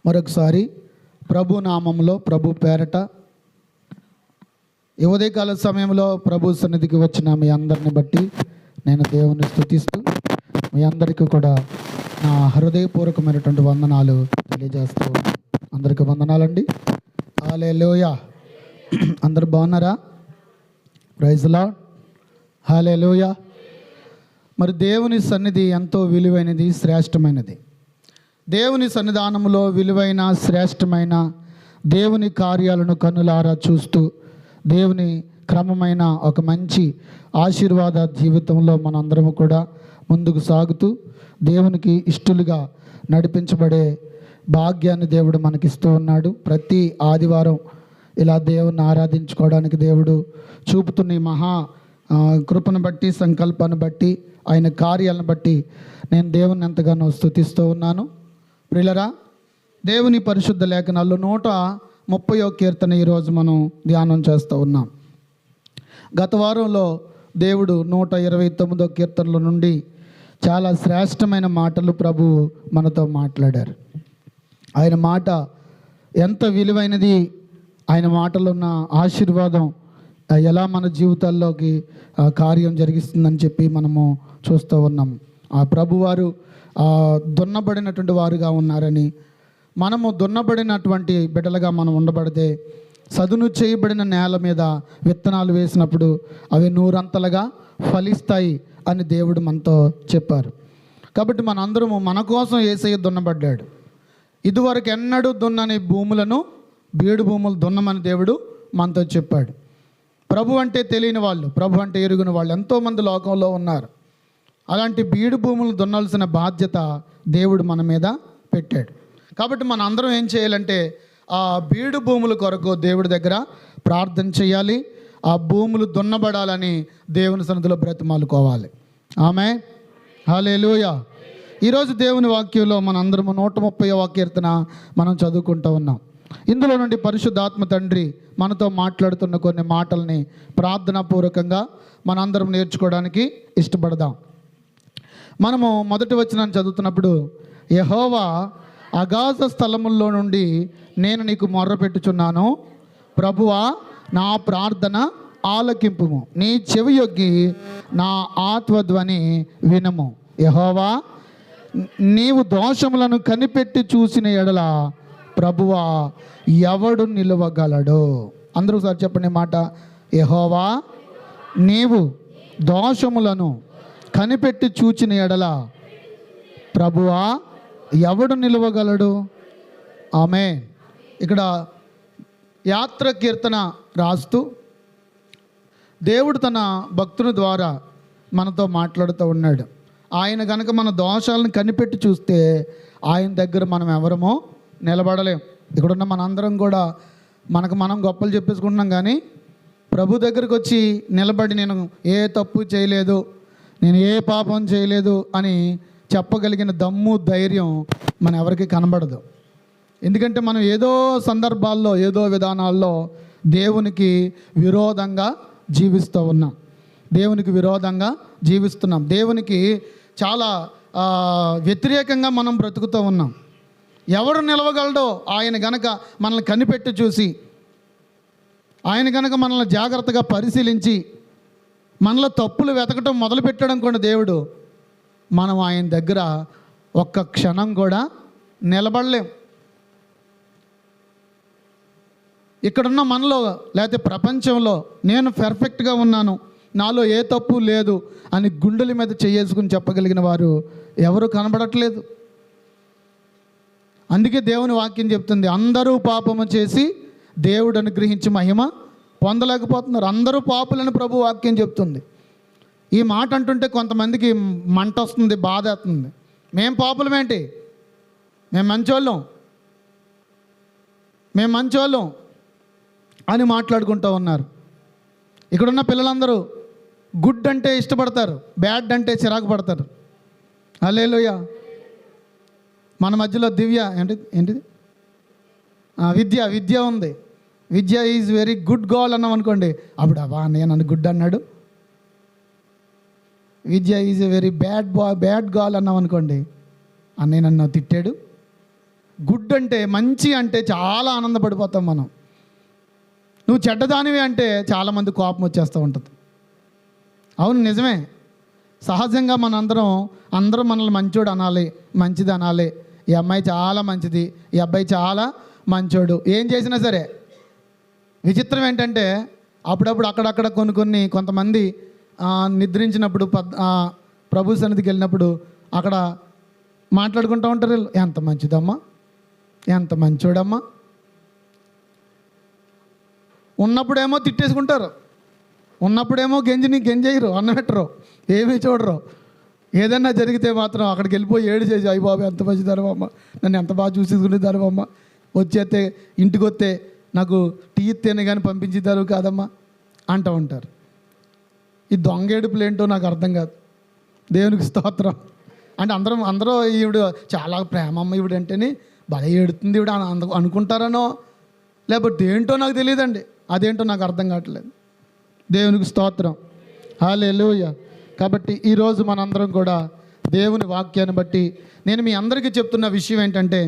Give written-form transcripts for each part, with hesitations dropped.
మరొకసారి ప్రభు నామంలో, ప్రభు పేరట ఈ ఉదయకాల సమయంలో ప్రభు సన్నిధికి వచ్చిన మీ అందరిని బట్టి నేను దేవుని స్తుతిస్తూ మీ అందరికీ కూడా నా హృదయపూర్వకమైనటువంటి వందనాలు తెలియజేస్తూ అందరికీ వందనాలండి. హల్లెలూయా. అందరు బాగున్నారా? Praise Lord. హల్లెలూయా. మరి దేవుని సన్నిధి ఎంతో విలువైనది, శ్రేష్టమైనది. దేవుని సన్నిధానంలో విలువైన, శ్రేష్టమైన దేవుని కార్యాలను కన్నులారా చూస్తూ దేవుని క్రమమైన ఒక మంచి ఆశీర్వాద జీవితంలో మనందరము కూడా ముందుకు సాగుతూ దేవునికి ఇష్టలుగా నడిపించబడే భాగ్యాన్ని దేవుడు మనకిస్తూ ఉన్నాడు. ప్రతి ఆదివారం ఇలా దేవుణ్ణి ఆరాధించుకోవడానికి దేవుడు చూపుతున్న ఈ మహా కృపను బట్టి, సంకల్పాన్ని బట్టి, ఆయన కార్యాలను బట్టి నేను దేవుని ఎంతగానో స్తుతిస్తూ ఉన్నాను. ప్రియులరా, దేవుని పరిశుద్ధ లేఖనాల్లో 130వ కీర్తన ఈరోజు మనం ధ్యానం చేస్తూ ఉన్నాం. గత వారంలో దేవుడు 129వ కీర్తనల నుండి చాలా శ్రేష్టమైన మాటలు ప్రభు మనతో మాట్లాడారు. ఆయన మాట ఎంత విలువైనది, ఆయన మాటలో ఉన్న ఆశీర్వాదం ఎలా మన జీవితాల్లోకి కార్యం జరిగిస్తుందని చెప్పి మనము చూస్తూ ఉన్నాం. ఆ ప్రభువారు దున్నబడినటువంటి వారుగా ఉన్నారని, మనము దున్నబడినటువంటి బిడ్డలుగా మనం ఉండబడితే సదును చేయబడిన నేల మీద విత్తనాలు వేసినప్పుడు అవి నూరంతలుగా ఫలిస్తాయి అని దేవుడు మనతో చెప్పారు. కాబట్టి మనందరము మన కోసం యేసయ్య దున్నబడ్డాడు. ఇదివరకు ఎన్నడూ దున్నని భూములను, బీడు భూములు దున్నమని దేవుడు మనతో చెప్పాడు. ప్రభు అంటే తెలియని వాళ్ళు, ప్రభు అంటే ఎరుగని వాళ్ళు ఎంతోమంది లోకంలో ఉన్నారు. అలాంటి బీడు భూములు దున్నాల్సిన బాధ్యత దేవుడు మన మీద పెట్టాడు. కాబట్టి మన అందరం ఏం చేయాలంటే ఆ బీడు భూముల కొరకు దేవుడి దగ్గర ప్రార్థన చేయాలి. ఆ భూములు దున్నబడాలని దేవుని సన్నిధిలో బ్రతిమాలుకోవాలి. ఆమేన్. హల్లెలూయా. ఈరోజు దేవుని వాక్యంలో మన అందరము 130వ కీర్తన మనం చదువుకుంటూ ఉన్నాం. ఇందులో నుండి పరిశుద్ధాత్మ తండ్రి మనతో మాట్లాడుతున్న కొన్ని మాటల్ని ప్రార్థనాపూర్వకంగా మనందరం నేర్చుకోవడానికి ఇష్టపడదాం. మనము మొదటి వచనాన్ని చదువుతున్నప్పుడు, యెహోవా అగాధ స్థలముల్లో నుండి నేను నీకు మొర్రపెట్టుచున్నాను, ప్రభువా నా ప్రార్థన ఆలకింపుము, నీ చెవి యొగ్గి నా ఆత్మధ్వని వినుము. యెహోవా నీవు దోషములను కనిపెట్టి చూసిన ఎడల ప్రభువా ఎవడు నిలువగలడు? అందరూ సార్ చెప్పండి మాట. యెహోవా నీవు దోషములను కనిపెట్టి చూచిన ఎడల ప్రభువా ఎవడు నిలువగలడు? ఆమేన్. ఇక్కడ యాత్ర కీర్తన రాస్తూ దేవుడు తన భక్తుని ద్వారా మనతో మాట్లాడుతూ ఉన్నాడు. ఆయన కనుక మన దోషాలను కనిపెట్టి చూస్తే ఆయన దగ్గర మనం ఎవరమో నిలబడలేం. ఇక్కడున్న మనందరం కూడా మనకు మనం గొప్పలు చెప్పేసుకుంటున్నాం, కానీ ప్రభు దగ్గరికి వచ్చి నిలబడి నేను ఏ తప్పు చేయలేదు, నేను ఏ పాపం చేయలేదు అని చెప్పగలిగిన దమ్ము, ధైర్యం మన ఎవరికి కనబడదు. ఎందుకంటే మనం ఏదో సందర్భాల్లో, ఏదో విధానాల్లో దేవునికి విరోధంగా జీవిస్తూ ఉన్నాం. దేవునికి విరోధంగా జీవిస్తున్నాం. దేవునికి చాలా వ్యతిరేకంగా మనం బ్రతుకుతూ ఉన్నాం. ఎవడు నిలవగలడో ఆయన గనక మనల్ని కనిపెట్టి చూసి, ఆయన గనక మనల్ని జాగ్రత్తగా పరిశీలించి మనలో తప్పులు వెతకటం మొదలుపెట్టడం కూడా దేవుడు, మనం ఆయన దగ్గర ఒక్క క్షణం కూడా నిలబడలేం. ఇక్కడున్న మనలో లేకపోతే ప్రపంచంలో నేను పర్ఫెక్ట్గా ఉన్నాను, నాలో ఏ తప్పు లేదు అని గుండెల మీద చేసుకుని చెప్పగలిగిన వారు ఎవరు కనబడట్లేదు. అందుకే దేవుని వాక్యం చెప్తుంది, అందరూ పాపము చేసి దేవుడు అనుగ్రహించి మహిమ పొందలేకపోతున్నారు. అందరూ పాపులని ప్రభు వాక్యం చెప్తుంది. ఈ మాట అంటుంటే కొంతమందికి మంట వస్తుంది, బాధ వస్తుంది. మేం పాపులమేంటి, మేము మంచోళ్ళం అని మాట్లాడుకుంటూ ఉన్నారు. ఇక్కడున్న పిల్లలందరూ గుడ్ అంటే ఇష్టపడతారు, బ్యాడ్ అంటే చిరాకు పడతారు. హల్లెలూయా. మన మధ్యలో దివ్య ఏంటిది విద్య ఉంది. Vidya is very good girl అన్నాం అనుకోండి, అప్పుడు అవా నేను నన్ను గుడ్ అన్నాడు. Vidya is a very bad girl అన్నాం అనుకోండి, అన్నయ్య నన్ను తిట్టాడు. గుడ్ అంటే మంచి అంటే చాలా ఆనందపడిపోతాం మనం. నువ్వు చెడ్డదానివి అంటే చాలామంది కోపం వచ్చేస్తూ ఉంటుంది. అవును, నిజమే. సహజంగా అందరం మనల్ని మంచోడు అనాలి, మంచిది అనాలి. ఈ అమ్మాయి చాలా మంచిది, ఈ అబ్బాయి చాలా మంచోడు, ఏం చేసినా సరే. విచిత్రం ఏంటంటే అప్పుడప్పుడు అక్కడక్కడ కొంతమంది నిద్రించినప్పుడు ప్రభు సన్నిధికి వెళ్ళినప్పుడు అక్కడ మాట్లాడుకుంటూ ఉంటారు, ఎంత మంచిదమ్మా, ఎంత మంచోడమ్మా. ఉన్నప్పుడేమో తిట్టేసుకుంటారు, ఉన్నప్పుడేమో గెంజేయరు, అన్నపెట్టరు, ఏమీ చూడరు. ఏదన్నా జరిగితే మాత్రం అక్కడికి వెళ్ళిపోయి ఏడు చేసి, అయ్యి బాబు ఎంత మంచిదానివమ్మ, నన్ను ఎంత బాగా చూసేసుకునేదానివమ్మ, వచ్చేస్తే ఇంటికి వస్తే నాకు టీ ఇస్తేనే కానీ పంపించేదారు కాదమ్మా అంటూ ఉంటారు. ఈ దొంగ ఏడుపులు ఏంటో నాకు అర్థం కాదు. దేవునికి స్తోత్రం. అంటే అందరూ ఈవిడ చాలా ప్రేమమ్మ ఈవిడ అంటేనే భలే ఏడుతుంది ఈవిడ అనుకుంటారనో, లేకపోతే ఏంటో నాకు తెలియదండి. అదేంటో నాకు అర్థం కావట్లేదు. దేవునికి స్తోత్రం, హల్లెలూయా. కాబట్టి ఈరోజు మనందరం కూడా దేవుని వాక్యాన్ని బట్టి నేను మీ అందరికీ చెప్తున్న విషయం ఏంటంటే,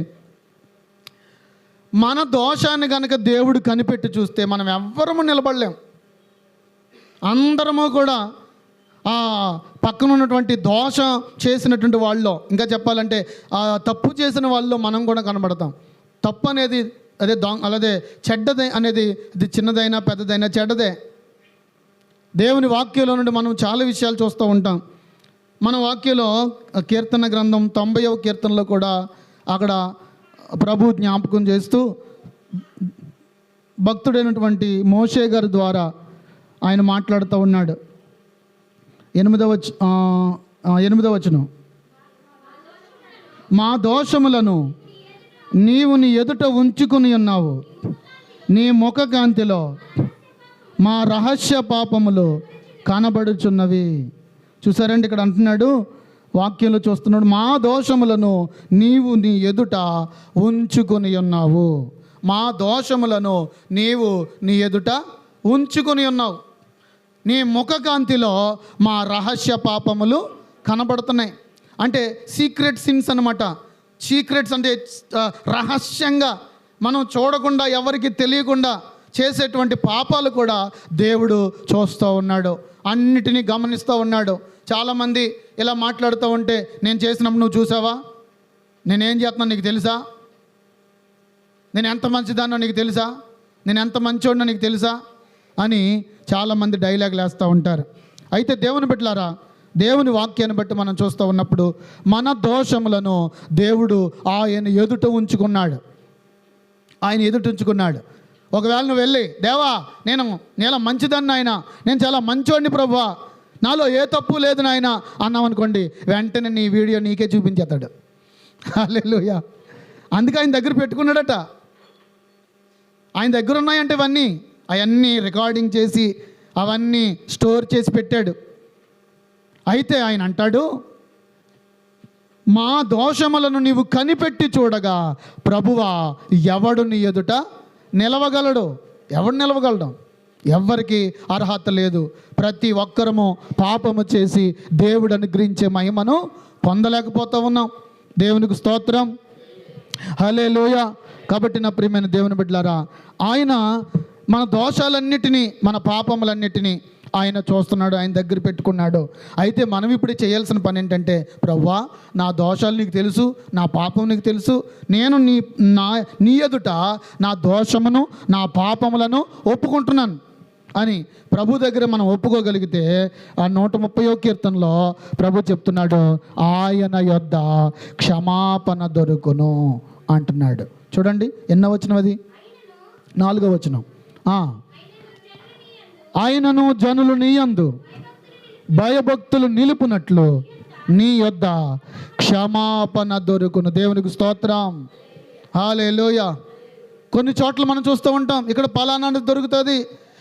మన దోషాన్ని కనుక దేవుడు కనిపెట్టి చూస్తే మనం ఎవ్వరము నిలబడలేం. అందరము కూడా పక్కన ఉన్నటువంటి దోషం చేసినటువంటి వాళ్ళలో, ఇంకా చెప్పాలంటే తప్పు చేసిన వాళ్ళలో మనం కూడా కనబడతాం. తప్పు అనేది అలాగే చెడ్డదే అనేది, అది చిన్నదైనా పెద్దదైనా చెడ్డదే. దేవుని వాక్యంలో నుండి మనం చాలా విషయాలు చూస్తూ ఉంటాం. మన వాక్యంలో కీర్తన గ్రంథం 90వ కీర్తనలో కూడా అక్కడ ప్రభు జ్ఞాపకం చేస్తూ భక్తుడైనటువంటి మోషే గారి ద్వారా ఆయన మాట్లాడుతూ ఉన్నాడు. 8వ వచనం, మా దోషములను నీవు నీ ఎదుట ఉంచుకుని ఉన్నావు, నీ ముఖ కాంతిలో మా రహస్య పాపములు కనబడుచున్నవి. చూసారండి, ఇక్కడ అంటున్నాడు, వాక్యంలో చూస్తున్నాడు, మా దోషములను నీవు నీ ఎదుట ఉంచుకొని ఉన్నావు. మా దోషములను నీవు నీ ఎదుట ఉంచుకొని ఉన్నావు, నీ ముఖకాంతిలో మా రహస్య పాపములు కనబడుతున్నాయి. అంటే సీక్రెట్ సిన్స్ అన్నమాట. సీక్రెట్స్ అంటే రహస్యంగా మనం చూడకుండా, ఎవరికి తెలియకుండా చేసేటువంటి పాపాలు కూడా దేవుడు చూస్తూ ఉన్నాడు, అన్నిటినీ గమనిస్తూ ఉన్నాడు. చాలామంది ఇలా మాట్లాడుతూ ఉంటే, నేను చేసినప్పుడు నువ్వు చూసావా, నేనేం చేస్తున్నాను నీకు తెలుసా, నేను ఎంత మంచిదాన్నో నీకు తెలుసా, నేను ఎంత మంచోడినో నీకు తెలుసా అని చాలామంది డైలాగులు వేస్తూ ఉంటారు. అయితే దేవుని బిడ్డలారా, దేవుని వాక్యాన్ని బట్టి మనం చూస్తూ ఉన్నప్పుడు మన దోషములను దేవుడు ఆయన ఎదుట ఉంచుకున్నాడు. ఒకవేళ నువ్వు వెళ్ళి, దేవా నేను మంచిదాన్ని నాయన, నేను చాలా మంచోడిని ప్రభువా, నాలో ఏ తప్పు లేదు నాయన అన్నావు అనుకోండి, వెంటనే నీ వీడియో నీకే చూపించేస్తాడు. హల్లెలూయా. అందుకే ఆయన దగ్గర పెట్టుకున్నాడట. ఆయన దగ్గర ఉన్నాయంటే అవన్నీ రికార్డింగ్ చేసి అవన్నీ స్టోర్ చేసి పెట్టాడు. అయితే ఆయన అంటాడు, మా దోషములను నీవు కనిపెట్టి చూడగా ప్రభువా ఎవడు నీ ఎదుట నిలవగలడు? ఎవడు నిలవగలడం? ఎవ్వరికి అర్హత లేదు. ప్రతి ఒక్కరము పాపము చేసి దేవుడు అనుగ్రహించే మహిమను పొందలేకపోతూ ఉన్నాం. దేవునికి స్తోత్రం, హల్లెలూయా. కాబట్టి నా ప్రియమైన దేవుని బిడ్డలారా, ఆయన మన దోషాలన్నిటినీ, మన పాపములన్నిటినీ ఆయన చూస్తున్నాడు, ఆయన దగ్గర పెట్టుకున్నాడు. అయితే మనం ఇప్పుడు చేయాల్సిన పని ఏంటంటే, ప్రభువా నా దోషాలు నీకు తెలుసు, నా పాపం నీకు తెలుసు, నేను నీ ఎదుట నా దోషమును నా పాపములను ఒప్పుకుంటున్నాను అని ప్రభు దగ్గర మనం ఒప్పుకోగలిగితే, ఆ 130వ కీర్తనలో ప్రభు చెప్తున్నాడు, ఆయన యొద్ద క్షమాపణ దొరుకును అంటున్నాడు. చూడండి ఎన్నో వచనం అది, 4వ వచనం. ఆయనను జనులు నీ యందు భయభక్తులు నిలుపునట్లు నీ యొద్ద క్షమాపణ దొరుకును. దేవునికి స్తోత్రం, హల్లెలూయా. కొన్ని చోట్ల మనం చూస్తూ ఉంటాం, ఇక్కడ పలానా దొరుకుతుంది,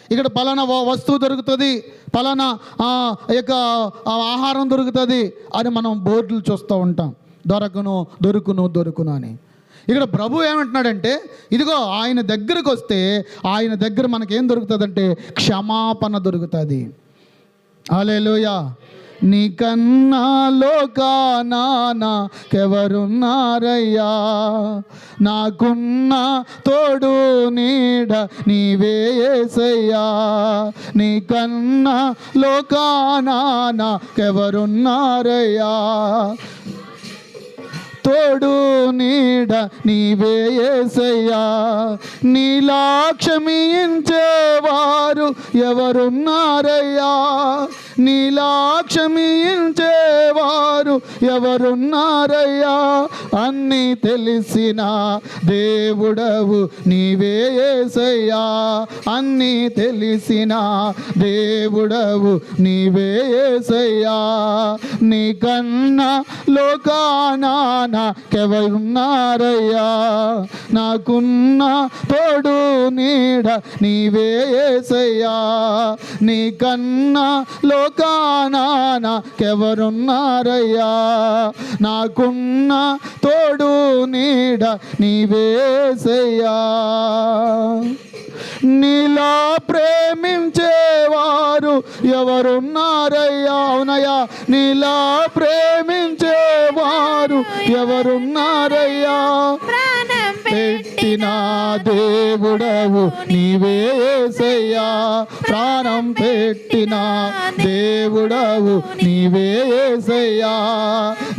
ఇక్కడ పలానా వస్తువు దొరుకుతుంది, పలానా యొక్క ఆహారం దొరుకుతుంది అని మనం బోర్డులు చూస్తూ ఉంటాం, దొరుకును అని. ఇక్కడ ప్రభు ఏమంటున్నాడంటే, ఇదిగో ఆయన దగ్గరకు వస్తే ఆయన దగ్గర మనకేం దొరుకుతుందంటే క్షమాపణ దొరుకుతుంది. హల్లెలూయా. నీకన్నా లోకానాకెవరున్నారయ్యా, నాకున్న తోడు నీడ నీవే యేసయ్యా. నీకన్నా లోకానాకెవరున్నారయ్యా, తోడు నీడ నీవే యేసయ్యా. నీలా క్షమించేవారు ఎవరున్నారయ్యా, నీలా క్షమించేవారు ఎవరున్నారయ్యా. అన్నీ తెలిసిన దేవుడవు నీవే యేసయ్యా, అన్నీ తెలిసిన దేవుడవు నీవే యేసయ్యా. నీకన్నా లోకానాకెవరున్నారయ్యా, నాకున్న తోడు నీడ నీవే యేసయ్యా. నీకన్నా లోకానాకెవరున్నారయ్యా, నాకున్న తోడు నీడ నీవే యేసయ్యా. నీలా ప్రేమించేవారు ఎవరున్నారయ్యా, అవునయ్యా. నీలా ప్రేమించేవారు ఎవరున్నారయ్యా, పెట్టిన దేవుడవు నీవే యేసయ్యా. ప్రాణం పెట్టిన దేవుడవు నీవే యేసయ్యా.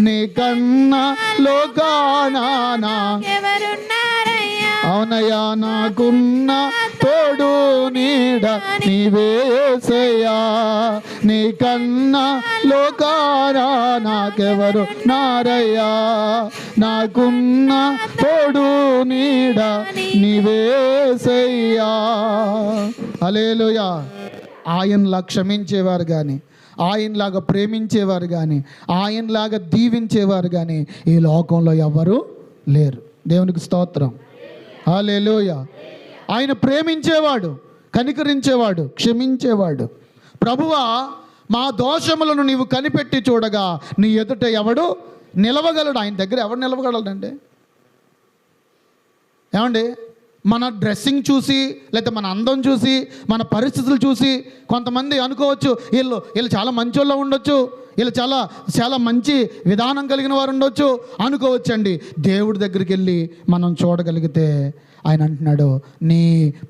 నీకన్నా లోకానా అవునయ్యా, నాకున్న తోడు నీడ నీవే యేసయ్యా. నీకన్నా లోకానా నాకెవరు నారయ్యా, నాకున్న తోడు నీడ నీవే యేసయ్యా. హల్లెలూయా. ఆయనలా క్షమించేవారు కానీ, ఆయనలాగా ప్రేమించేవారు కానీ, ఆయనలాగా దీవించేవారు కానీ ఈ లోకంలో ఎవరు లేరు. దేవునికి స్తోత్రం. హల్లెలూయా. ఆయన ప్రేమించేవాడు, కనికరించేవాడు, క్షమించేవాడు. ప్రభువా, మా దోషములను నీవు కనిపెట్టి చూడగా నీ ఎదుట ఎవడు నిలవగలడు? ఆయన దగ్గర ఎవడు నిలవగలడండి? ఏమండి, మన డ్రెస్సింగ్ చూసి, లేకపోతే మన అందం చూసి, మన పరిస్థితులు చూసి కొంతమంది అనుకోవచ్చు వీళ్ళు చాలా మంచోళ్ళు ఉండొచ్చు, వీళ్ళు చాలా మంచి విధానం కలిగిన వారు ఉండొచ్చు అనుకోవచ్చండి. దేవుడి దగ్గరికి వెళ్ళి మనం చూడగలిగితే ఆయన అంటున్నాడు, నీ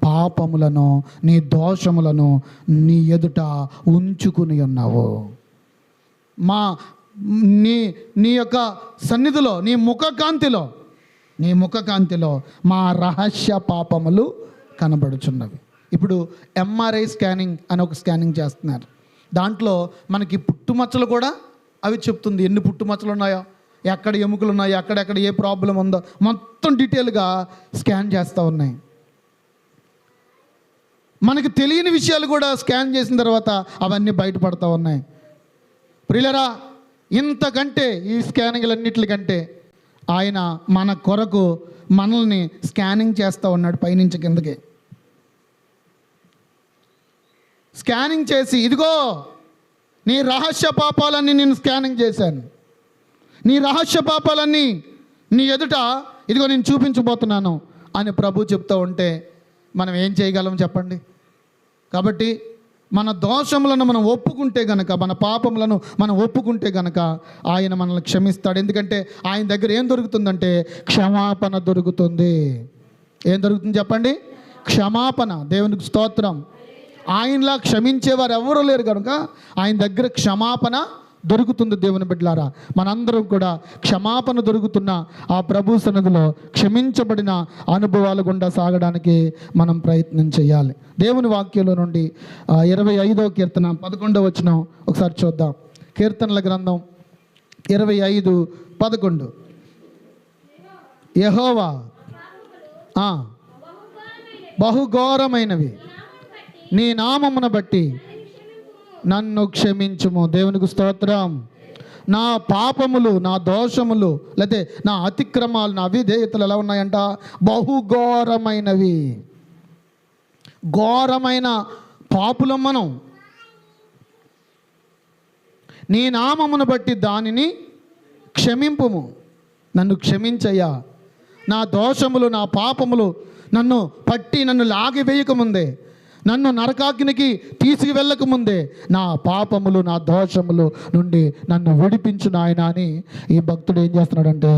పాపములను, నీ దోషములను నీ ఎదుట ఉంచుకుని ఉన్నావు. నీ యొక్క సన్నిధిలో, నీ ముఖకాంతిలో మా రహస్య పాపములు కనబడుచున్నవి. ఇప్పుడు ఎంఆర్ఐ స్కానింగ్ అని ఒక స్కానింగ్ చేస్తున్నారు. దాంట్లో మనకి పుట్టుమచ్చలు కూడా అవి చెప్తుంది, ఎన్ని పుట్టుమచ్చలు ఉన్నాయో, ఎక్కడ ఎముకలు ఉన్నాయో, ఎక్కడెక్కడ ఏ ప్రాబ్లం ఉందో మొత్తం డీటెయిల్గా స్కాన్ చేస్తూ ఉన్నాయి. మనకి తెలియని విషయాలు కూడా స్కాన్ చేసిన తర్వాత అవన్నీ బయటపడుతూ ఉన్నాయి. ప్రియులరా, ఇంతకంటే ఈ స్కానింగ్లన్నిటికంటే ఆయన మన కొరకు మనల్ని స్కానింగ్ చేస్తూ ఉన్నాడు. పైనుంచి కిందకి స్కానింగ్ చేసి, ఇదిగో నీ రహస్య పాపాలన్నీ నేను స్కానింగ్ చేశాను, నీ రహస్య పాపాలన్నీ నీ ఎదుట ఇదిగో నేను చూపించబోతున్నాను అని ప్రభు చెప్తూ ఉంటే మనం ఏం చేయగలం చెప్పండి? కాబట్టి మన దోషములను మనం ఒప్పుకుంటే గనక, మన పాపములను మనం ఒప్పుకుంటే గనక ఆయన మనల్ని క్షమిస్తాడు. ఎందుకంటే ఆయన దగ్గర ఏం దొరుకుతుందంటే క్షమాపణ దొరుకుతుంది. ఏం దొరుకుతుంది చెప్పండి? క్షమాపణ. దేవునికి స్తోత్రం. ఆయనలా క్షమించేవారు ఎవరూ లేరు కనుక ఆయన దగ్గర క్షమాపణ దొరుకుతుంది. దేవుని బిడ్డలారా, మనందరం కూడా క్షమాపణ దొరుకుతున్న ఆ ప్రభు సన్నిధిలో క్షమించబడిన అనుభవాలు గుండా సాగడానికి మనం ప్రయత్నం చేయాలి. దేవుని వాక్యంలో నుండి 25వ కీర్తన 11వ వచనం ఒకసారి చూద్దాం. కీర్తనల గ్రంథం 25:11. యెహోవా బహుఘోరమైనవి నీ నామమును బట్టి నన్ను క్షమించుము. దేవునికి స్తోత్రం. నా పాపములు, నా దోషములు, లేకపోతే నా అతిక్రమాలు, నా అవిధేయతలు ఎలా ఉన్నాయంట? బహుఘోరమైనవి. ఘోరమైన పాపులం మనం. నీ నామమును బట్టి దానిని క్షమింపుము. నన్ను క్షమించయ్యా. నా దోషములు, నా పాపములు నన్ను పట్టి నన్ను లాగివేయకముందే, నన్ను నరకాగ్నికి తీసుకువెళ్ళక ముందే నా పాపములు నా దోషములు నుండి నన్ను విడిపించు నాయన అని ఈ భక్తుడు ఏం చేస్తున్నాడంటే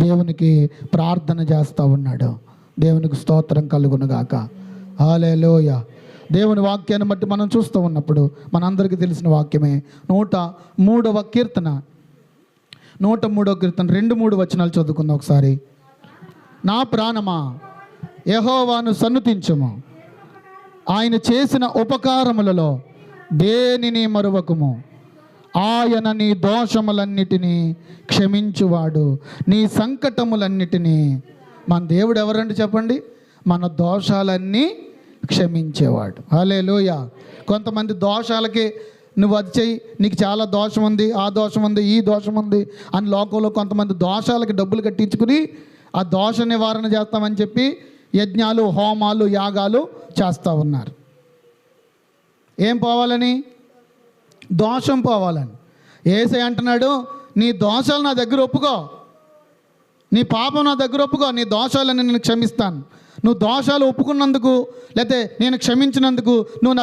దేవునికి ప్రార్థన చేస్తూ ఉన్నాడు. దేవునికి స్తోత్రం కలుగునుగాక. హల్లెలూయ. దేవుని వాక్యాన్ని బట్టి మనం చూస్తూ ఉన్నప్పుడు మనందరికీ తెలిసిన వాక్యమే 103వ కీర్తన 2-3 వచనాలు చదువుకుందాం ఒకసారి. నా ప్రాణమా యెహోవాను సన్నుతించుము, ఆయన చేసిన ఉపకారములలో దేనిని మరువకుము. ఆయన నీ దోషములన్నిటినీ క్షమించువాడు, నీ సంకటములన్నిటినీ. మన దేవుడు ఎవరండి చెప్పండి? మన దోషాలన్నీ క్షమించేవాడు. హల్లెలూయ. కొంతమంది దోషాలకి నువ్వు అది చెయ్యి, నీకు చాలా దోషం ఉంది, ఆ దోషం ఉంది, ఈ దోషం ఉంది అని లోకంలో కొంతమంది దోషాలకి డబ్బులు కట్టించుకుని ఆ దోష నివారణ చేస్తామని చెప్పి యజ్ఞాలు, హోమాలు, యాగాలు చేస్తూ ఉన్నారు. ఏం పోవాలని? దోషం పోవాలని. యేసయ్య అంటున్నాడు, నీ దోషాలు నా దగ్గర ఒప్పుకో, నీ పాపం నా దగ్గర ఒప్పుకో, నీ దోషాలని నేను క్షమిస్తాను. నువ్వు దోషాలు ఒప్పుకున్నందుకు లేకపోతే నేను క్షమించినందుకు నువ్వు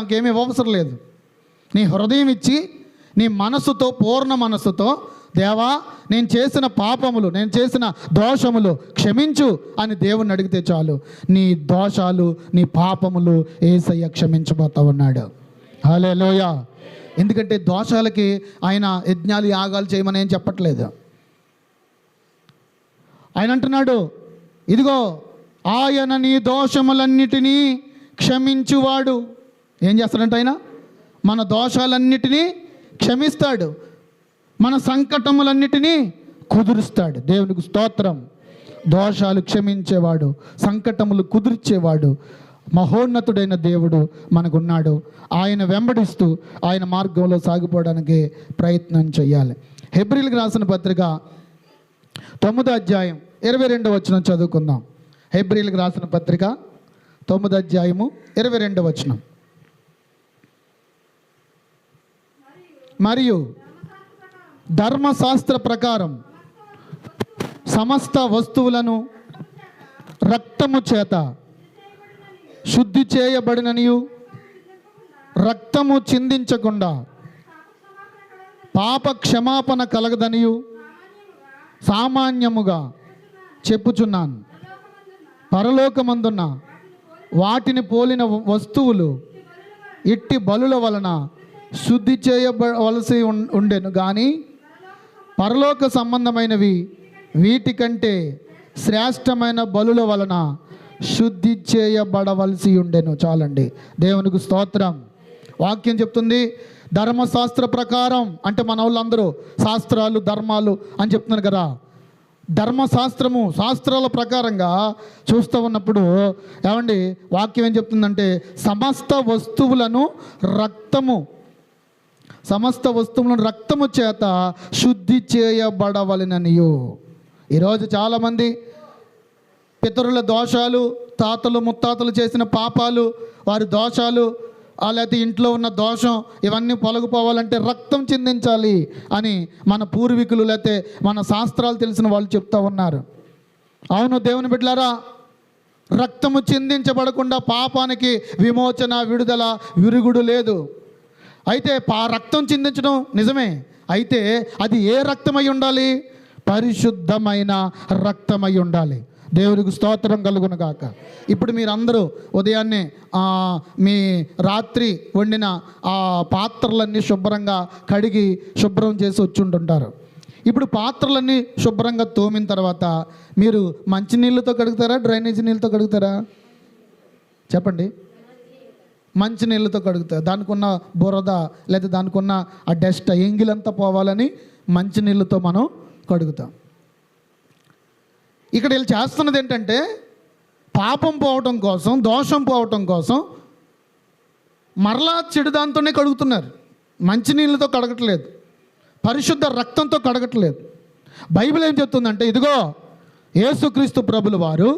నాకేమీ అవసరం లేదు. నీ హృదయం ఇచ్చి నీ మనస్సుతో, పూర్ణ మనస్సుతో, దేవా నేను చేసిన పాపములు, నేను చేసిన దోషములు క్షమించు అని దేవుణ్ణి అడిగితే చాలు, నీ దోషాలు, నీ పాపములు యేసయ్య క్షమించబోతా ఉన్నాడు. హల్లెలూయ. ఎందుకంటే దోషాలకి ఆయన యజ్ఞాలు, యాగాలు చేయమని ఏం చెప్పట్లేదు. ఆయన అంటున్నాడు, ఇదిగో ఆయన నీ దోషములన్నిటినీ క్షమించువాడు. ఏం చేస్తాడంటే ఆయన మన దోషాలన్నిటినీ క్షమిస్తాడు, మన సంకటములన్నిటినీ కుదురుస్తాడు. దేవునికి స్తోత్రం. దోషాలు క్షమించేవాడు, సంకటములు కుదిర్చేవాడు మహోన్నతుడైన దేవుడు మనకున్నాడు. ఆయన వెంబడిస్తూ ఆయన మార్గంలో సాగిపోవడానికి ప్రయత్నం చేయాలి. హెబ్రీయులకు రాసిన పత్రిక 9వ అధ్యాయం 22వ వచనం చదువుకుందాం. హెబ్రీయులకు రాసిన పత్రిక 9వ అధ్యాయము 22వ వచనం. మరియు ధర్మశాస్త్ర ప్రకారం సమస్త వస్తువులను రక్తము చేత శుద్ధి చేయబడిననియు, రక్తము చిందించకుండా పాప క్షమాపణ కలగదనియు సామాన్యముగా చెప్పుచున్నాను. పరలోకమందున్న వాటిని పోలిన వస్తువులు ఇట్టి బలుల వలన శుద్ధి చేయవలసి ఉండెను కానీ పరలోక సంబంధమైనవి వీటికంటే శ్రేష్టమైన బలుల వలన శుద్ధి చేయబడవలసి ఉండెను. చాలండి. దేవునికి స్తోత్రం. వాక్యం చెప్తుంది ధర్మశాస్త్ర ప్రకారం, అంటే మన వాళ్ళందరూ శాస్త్రాలు, ధర్మాలు అని చెప్తున్నారు కదా. ధర్మశాస్త్రము, శాస్త్రాల ప్రకారంగా చూస్తూ ఉన్నప్పుడు ఏమండి వాక్యం ఏం చెప్తుందంటే సమస్త వస్తువులను రక్తము చేత శుద్ధి చేయబడవలెననియు. ఈరోజు చాలామంది పితరుల దోషాలు, తాతలు ముత్తాతలు చేసిన పాపాలు, వారి దోషాలు, లేకపోతే ఇంట్లో ఉన్న దోషం, ఇవన్నీ పొలగిపోవాలంటే రక్తం చిందించాలి అని మన పూర్వీకులు లేకపోతే మన శాస్త్రాలు తెలిసిన వాళ్ళు చెప్తూ ఉన్నారు. అవును దేవుని బిడ్డలారా, రక్తము చిందించబడకుండా పాపానికి విమోచన, విడుదల, విరుగుడు లేదు. అయితే రక్తం చిందించడం నిజమే, అయితే అది ఏ రక్తమై ఉండాలి? పరిశుద్ధమైన రక్తమై ఉండాలి. దేవునికి స్తోత్రం కలుగును గాక. ఇప్పుడు మీరందరూ ఉదయాన్నే మీ రాత్రి వండిన ఆ పాత్రలన్నీ శుభ్రంగా కడిగి శుభ్రం చేసి వచ్చి ఉంటుంటారు. ఇప్పుడు పాత్రలన్నీ శుభ్రంగా తోమిన తర్వాత మీరు మంచినీళ్ళతో కడుగుతారా, డ్రైనేజీ నీళ్ళతో కడుగుతారా? చెప్పండి. మంచినీళ్ళతో కడుగుతారు. దానికి ఉన్న బురద లేదా దానికి ఉన్న ఆ డస్ట్, ఎంగిలంతా పోవాలని మంచినీళ్ళతో మనం కడుగుతాం. ఇక్కడ వీళ్ళు చేస్తున్నది ఏంటంటే పాపం పోవటం కోసం, దోషం పోవటం కోసం మరలా చెడు దాంతోనే కడుగుతున్నారు. మంచినీళ్ళతో కడగట్లేదు, పరిశుద్ధ రక్తంతో కడగట్లేదు. బైబిల్ ఏం చెప్తుందంటే ఇదిగో యేసుక్రీస్తు ప్రభులు వారు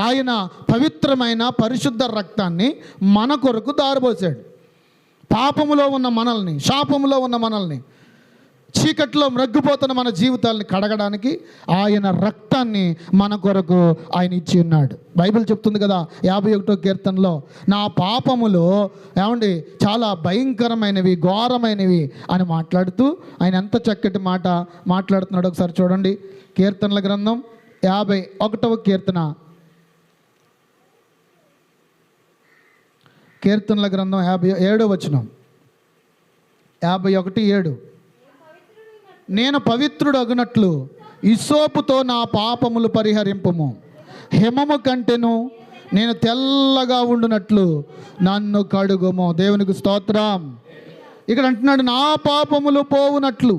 ఆయన పవిత్రమైన పరిశుద్ధ రక్తాన్ని మన కొరకు దారబోసాడు. పాపములో ఉన్న మనల్ని, శాపములో ఉన్న మనల్ని, చీకట్లో మ్రగ్గిపోతున్న మన జీవితాలని కడగడానికి ఆయన రక్తాన్ని మన కొరకు ఆయన ఇచ్చి ఉన్నాడు. బైబిల్ చెప్తుంది కదా 51వ కీర్తనలో, నా పాపములు ఏమండి చాలా భయంకరమైనవి, ఘోరమైనవి అని మాట్లాడుతూ ఆయన ఎంత చక్కటి మాట మాట్లాడుతున్నాడు. ఒకసారి చూడండి, కీర్తనల గ్రంథం 51వ కీర్తన, కీర్తనల గ్రంథం 57వ వచనం, 51:7. నేను పవిత్రుడు అగునట్లు ఇసోపుతో నా పాపములు పరిహరింపుము, హిమము కంటెను నేను తెల్లగా ఉండునట్లు నన్ను కడుగుము. దేవునికి స్తోత్రం. ఇక్కడ అంటున్నాడు, నా పాపములు పోవునట్లు,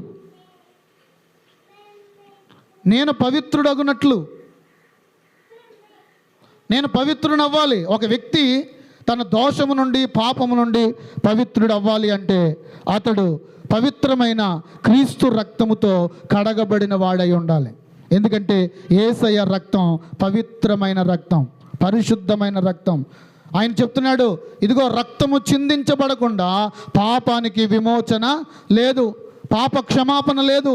నేను పవిత్రుడు అగునట్లు. నేను పవిత్రుడు అవ్వాలి. ఒక వ్యక్తి తన దోషము నుండి, పాపము నుండి పవిత్రుడు అవ్వాలి అంటే అతడు పవిత్రమైన క్రీస్తు రక్తముతో కడగబడిన వాడై ఉండాలి. ఎందుకంటే యేసయ్య రక్తం పవిత్రమైన రక్తం, పరిశుద్ధమైన రక్తం. ఆయన చెప్తున్నాడు, ఇదిగో రక్తము చిందించబడకుండా పాపానికి విమోచన లేదు, పాప క్షమాపణ లేదు.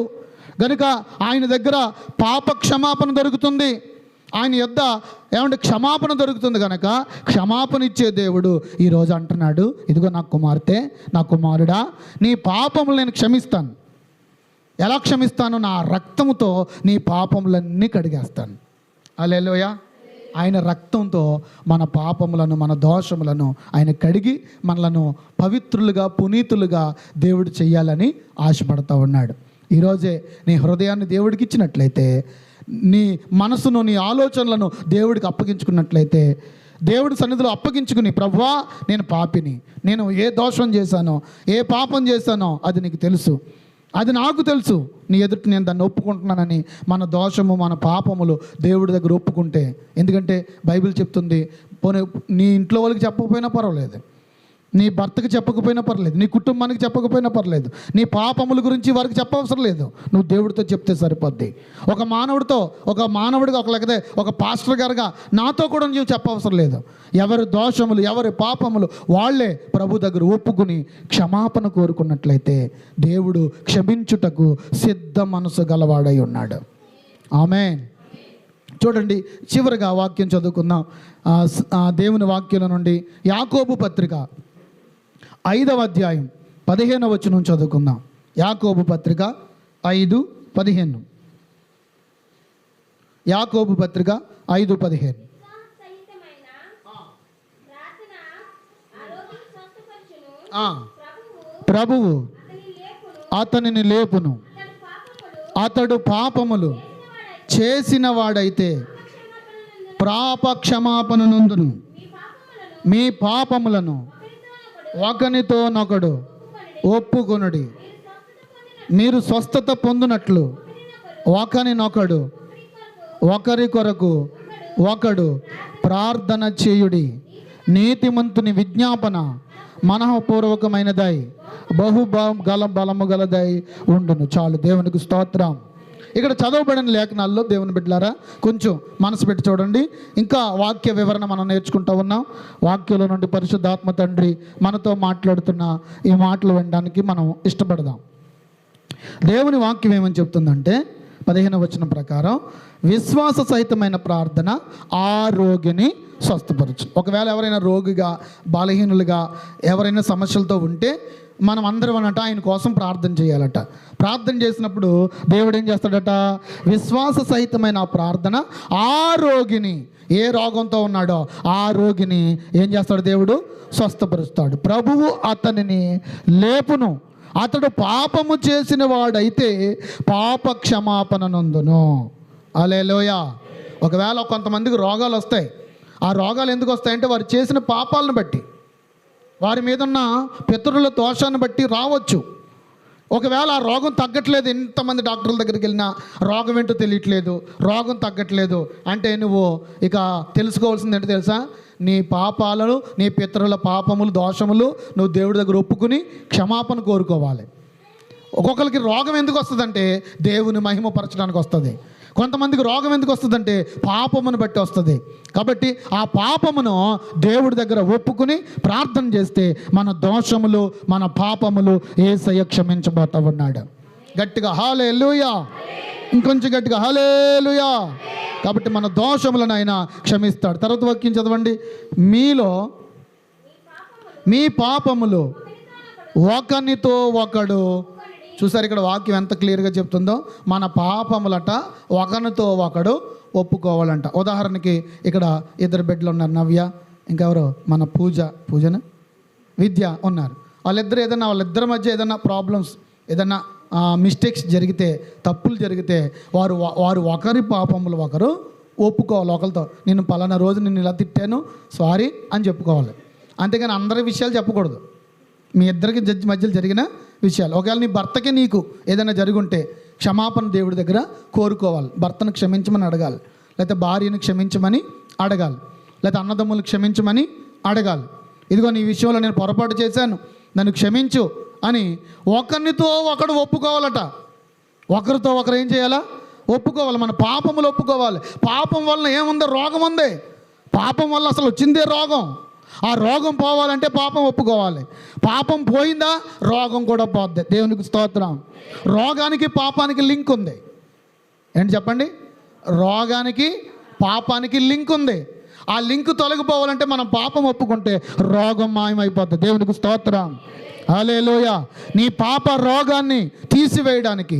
కనుక ఆయన దగ్గర పాప క్షమాపణ దొరుకుతుంది, ఆయన యొద్ద ఏమంటే క్షమాపణ దొరుకుతుంది. కనుక క్షమాపణ ఇచ్చే దేవుడు ఈరోజు అంటున్నాడు, ఇదిగో నా కుమార్తె, నా కుమారుడా, నీ పాపములు నేను క్షమిస్తాను. ఎలా క్షమిస్తాను? నా రక్తముతో నీ పాపములన్నీ కడిగేస్తాను. హల్లెలూయా. ఆయన రక్తంతో మన పాపములను, మన దోషములను ఆయన కడిగి మనలను పవిత్రులుగా, పునీతులుగా దేవుడు చెయ్యాలని ఆశపడతా ఉన్నాడు. ఈరోజే నీ హృదయాన్ని దేవుడికి ఇచ్చినట్లయితే, నీ మనసును, నీ ఆలోచనలను దేవుడికి అప్పగించుకున్నట్లయితే, దేవుడి సన్నిధిలో అప్పగించుకుని, ప్రభువా నేను పాపిని, నేను ఏ దోషం చేశానో, ఏ పాపం చేశానో అది నీకు తెలుసు, అది నాకు తెలుసు, నీ ఎదుటి నేను దాన్ని ఒప్పుకుంటున్నానని మన దోషము, మన పాపములు దేవుడి దగ్గర ఒప్పుకుంటే, ఎందుకంటే బైబిల్ చెప్తుంది, పోనీ నీ ఇంట్లో వాళ్ళకి చెప్పకపోయినా పర్వాలేదు, నీ భర్తకి చెప్పకపోయినా పర్లేదు, నీ కుటుంబానికి చెప్పకపోయినా పర్లేదు, నీ పాపముల గురించి వారికి చెప్పవసరం లేదు, నువ్వు దేవుడితో చెప్తే సరిపోద్ది. ఒక మానవుడిగా లేకపోతే ఒక పాస్టర్ గారుగా నాతో కూడా నువ్వు చెప్పవసరం లేదు. ఎవరి దోషములు, ఎవరి పాపములు వాళ్ళే ప్రభు దగ్గర ఒప్పుకుని క్షమాపణ కోరుకున్నట్లయితే దేవుడు క్షమించుటకు సిద్ధ మనసు గలవాడై ఉన్నాడు. ఆమేన్. చూడండి, చివరిగా వాక్యం చదువుకుందాం. దేవుని వాక్యం నుండి యాకోబు పత్రిక 5వ అధ్యాయం 15వ వచనం చదువుకుందాం. యాకోబు పత్రిక 5:15. యాకోబు పత్రిక 5:15. ప్రభువు అతనిని లేపును, అతడు పాపములు చేసిన వాడైతే పాప క్షమాపణ నొందును. మీ పాపములను ఒకనితోనొకడు ఒప్పుకొనుడి, మీరు స్వస్థత పొందినట్లు ఒకరినొకడు, ఒకరి కొరకు ఒకడు ప్రార్థన చేయుడి. నీతిమంతుని విజ్ఞాపన మనఃపూర్వకమైనదై బలము గలదై ఉండును. చాలు. దేవునికి స్తోత్రం. ఇక్కడ చదవబడిన లేఖనాల్లో దేవుని బిడ్డలారా కొంచెం మనసు పెట్టి చూడండి. ఇంకా వాక్య వివరణ మనం నేర్చుకుంటూ ఉన్నాం. వాక్యంలో నుండి పరిశుద్ధాత్మ తండ్రి మనతో మాట్లాడుతున్న ఈ మాటలు వినడానికి మనం ఇష్టపడదాం. దేవుని వాక్యం ఏమని చెప్తుందంటే 15వ వచనం ప్రకారం, విశ్వాస సహితమైన ప్రార్థన ఆ రోగిని స్వస్థపరచు. ఒకవేళ ఎవరైనా రోగిగా, బలహీనులుగా, ఎవరైనా సమస్యలతో ఉంటే మనం అందరం అన్నట ఆయన కోసం ప్రార్థన చేయాలట. ప్రార్థన చేసినప్పుడు దేవుడు ఏం చేస్తాడట? విశ్వాస సహితమైన ప్రార్థన ఆ రోగిని, ఏ రోగంతో ఉన్నాడో ఆ రోగిని ఏం చేస్తాడు? దేవుడు స్వస్థపరుస్తాడు. ప్రభువు అతనిని లేపును, అతడు పాపము చేసిన వాడైతే పాప క్షమాపణ నొందును. హల్లెలూయా. ఒకవేళ కొంతమందికి రోగాలు వస్తాయి. ఆ రోగాలు ఎందుకు వస్తాయంటే వారు చేసిన పాపాలను బట్టి, వారి మీద ఉన్న పితరుల దోషాన్ని బట్టి రావచ్చు. ఒకవేళ ఆ రోగం తగ్గట్లేదు, ఎంతమంది డాక్టర్ల దగ్గరికి వెళ్ళినా రోగం ఏంటో తెలియట్లేదు, రోగం తగ్గట్లేదు అంటే నువ్వు ఇక తెలుసుకోవాల్సింది ఏంటో తెలుసా? నీ పాపాలను, నీ పితరుల పాపములు, దోషములు నువ్వు దేవుడి దగ్గర ఒప్పుకుని క్షమాపణ కోరుకోవాలి. ఒక్కొక్కరికి రోగం ఎందుకు వస్తుందంటే దేవుని మహిమపరచడానికి వస్తుంది. కొంతమందికి రోగం ఎందుకు వస్తుందంటే పాపమును బట్టి వస్తుంది. కాబట్టి ఆ పాపమును దేవుడి దగ్గర ఒప్పుకుని ప్రార్థన చేస్తే మన దోషములు, మన పాపములు యేసయ్య క్షమించబోతా ఉన్నాడు. గట్టిగా హల్లెలూయా, ఇంకొంచెం గట్టిగా హల్లెలూయా. కాబట్టి మన దోషములను ఆయన క్షమిస్తాడు. తర్వాత వాక్యం చదవండి. మీలో మీ పాపములు ఒకనితో ఒకడు. చూసారు ఇక్కడ వాక్యం ఎంత క్లియర్గా చెప్తుందో. మన పాపములట ఒకనితో ఒకడు ఒప్పుకోవాలంట. ఉదాహరణకి ఇక్కడ ఇద్దరు బిడ్డలు ఉన్నారు, నవ్య ఇంకెవరో మన పూజన విద్య ఉన్నారు. వాళ్ళిద్దరి మధ్య ఏదైనా ప్రాబ్లమ్స్, ఏదైనా మిస్టేక్స్ జరిగితే, తప్పులు జరిగితే వారు ఒకరి పాపములు ఒకరు ఒప్పుకోవాలి. ఒకరితో నేను పలానా రోజు నిన్ను ఇలా తిట్టాను, సారీ అని చెప్పుకోవాలి. అంతేగాని అందరి విషయాలు చెప్పకూడదు. మీ ఇద్దరికి మధ్యలో జరిగిన విషయాలు. ఒకవేళ నీ భర్తకి నీకు ఏదైనా జరుగుంటే క్షమాపణ దేవుడి దగ్గర కోరుకోవాలి. భర్తను క్షమించమని అడగాలి, లేకపోతే భార్యను క్షమించమని అడగాలి, లేకపోతే అన్నదమ్ములు క్షమించమని అడగాలి. ఇదిగో నీ విషయంలో నేను పొరపాటు చేశాను, నన్ను క్షమించు అని ఒకరితో ఒకడు ఒప్పుకోవాలట. ఒకరితో ఒకరు ఏం చేయాలా? ఒప్పుకోవాలి. మన పాపములు ఒప్పుకోవాలి. పాపం వలన ఏముందో? రోగం ఉంది. పాపం వల్ల అసలు వచ్చిందే రోగం. ఆ రోగం పోవాలంటే పాపం ఒప్పుకోవాలి. పాపం పోయిందా రోగం కూడా పోద్ది. దేవునికి స్తోత్రం. రోగానికి పాపానికి లింక్ ఉంది. ఏంటి చెప్పండి? రోగానికి పాపానికి లింక్ ఉంది. ఆ లింక్ తొలగిపోవాలంటే మనం పాపం ఒప్పుకుంటే రోగం మాయమైపోద్ది. దేవునికి స్తోత్రం. హల్లెలూయా. నీ పాప రోగాన్ని తీసివేయడానికి,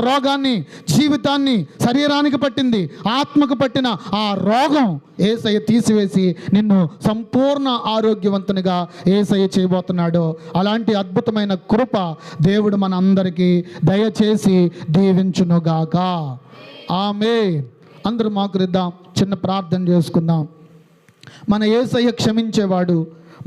రోగాన్ని, జీవితాన్ని, శరీరానికి పట్టింది, ఆత్మకు పట్టిన ఆ రోగం యేసయ్య తీసివేసి నిన్ను సంపూర్ణ ఆరోగ్యవంతునిగా యేసయ్య చేయబోతున్నాడు. అలాంటి అద్భుతమైన కృప దేవుడు మన అందరికీ దయచేసి దీవించునుగాక. ఆమేన్. అందరూ మోకరిద్దాం, చిన్న ప్రార్థన చేసుకుందాం. మన యేసయ్య క్షమించేవాడు,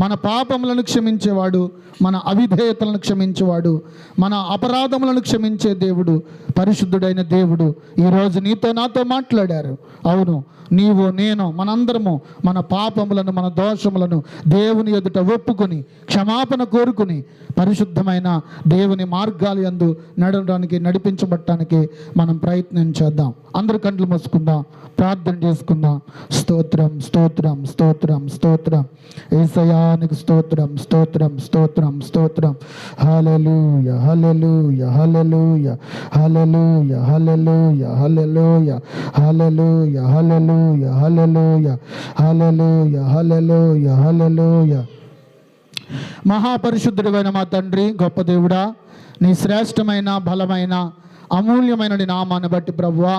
మన పాపములను క్షమించేవాడు, మన అవిధేయతలను క్షమించేవాడు, మన అపరాధములను క్షమించే దేవుడు, పరిశుద్ధుడైన దేవుడు ఈరోజు నీతో నాతో మాట్లాడారు. అవును, నీవు నేను మనందరము మన పాపములను, మన దోషములను దేవుని ఎదుట ఒప్పుకొని క్షమాపణ కోరుకుని పరిశుద్ధమైన దేవుని మార్గాలు యందు నడవడానికి, నడిపించబడటానికి మనం ప్రయత్నం చేద్దాం. అందరు కండ్లు మూసుకుందాం, ప్రార్థన చేసుకుందాం. స్తోత్రం, స్తోత్రం, స్తోత్రం, స్తోత్రం. యేసయ్యానికి స్తోత్రం, స్తోత్రం, స్తోత్రం, స్తోత్రం. హల్లెలూయా, హల్లెలూయా, హల్లెలూయా, హల్లెలూయా, హల్లెలూయా, హల్లెలూయా, హల్లెలూయా, హల్లెలూయా, హల్లెలూయా, హల్లెలూయా, హల్లెలూయా, హల్లెలూయా. మహాపరిశుద్ధుడైన మా తండ్రి, గొప్ప దేవుడా, నీ శ్రేష్టమైన, బలమైన, అమూల్యమైన నీ నామాన్ని బట్టి ప్రభువా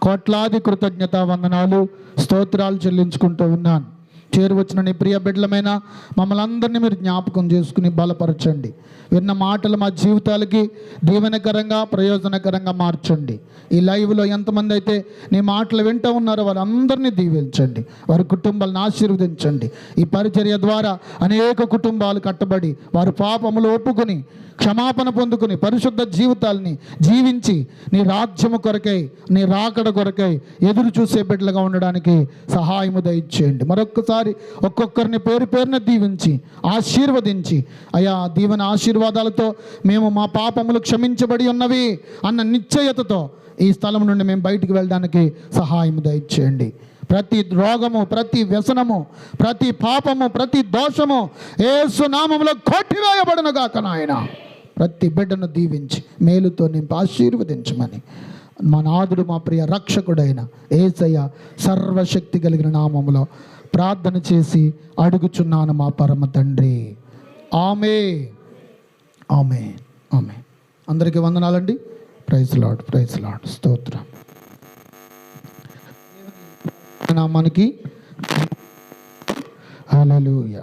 కోట్లాది కృతజ్ఞత వందనాలు, స్తోత్రాలు చెల్లించుకుంటూ ఉన్నాను. చేరువచ్చిన నీ ప్రియ బిడ్డలమైన మమ్మల్ని అందరినీ మీరు జ్ఞాపకం చేసుకుని బలపరచండి. విన్న మాటలు మా జీవితాలకి దీవెనకరంగా, ప్రయోజనకరంగా మార్చండి. ఈ లైవ్లో ఎంతమంది అయితే నీ మాటలు వింటూ ఉన్నారో వారందరినీ దీవించండి, వారి కుటుంబాలను ఆశీర్వదించండి. ఈ పరిచర్య ద్వారా అనేక కుటుంబాలు కట్టబడి వారి పాపములు ఒప్పుకొని క్షమాపణ పొందుకుని పరిశుద్ధ జీవితాలని జీవించి నీ రాజ్యము కొరకై, నీ రాకడ కొరకై ఎదురు చూసే బిడ్డలుగా ఉండడానికి సహాయము దయచేయండి. మరొక్కసారి ఒక్కొక్కరిని పేరు పేరున దీవించి ఆశీర్వదించి, అయా దీవెన ఆశీర్వాదాలతో మేము మా పాపములు క్షమించబడి ఉన్నవి అన్న నిశ్చయతతో ఈ స్థలం నుండి మేము బయటికి వెళ్ళడానికి సహాయం దయచేయండి. ప్రతి రోగము, ప్రతి వ్యసనము, ప్రతి పాపము, ప్రతి దోషము యేసు నామములో కొట్టివేయబడును గాక నాయన. ప్రతి బిడ్డను దీవించి మేలుతో నింపి ఆశీర్వదించమని మా నాథుడు, మా ప్రియ రక్షకుడైన యేసయ్య సర్వశక్తి కలిగిన నామములో ప్రార్థన చేసి అడుగుచున్నాను మా పరమ తండ్రి. ఆమేన్, ఆమేన్, ఆమేన్. అందరికీ వందనాలండి. Praise Lord, praise Lord. స్తోత్రం. నామానికి హల్లెలూయా.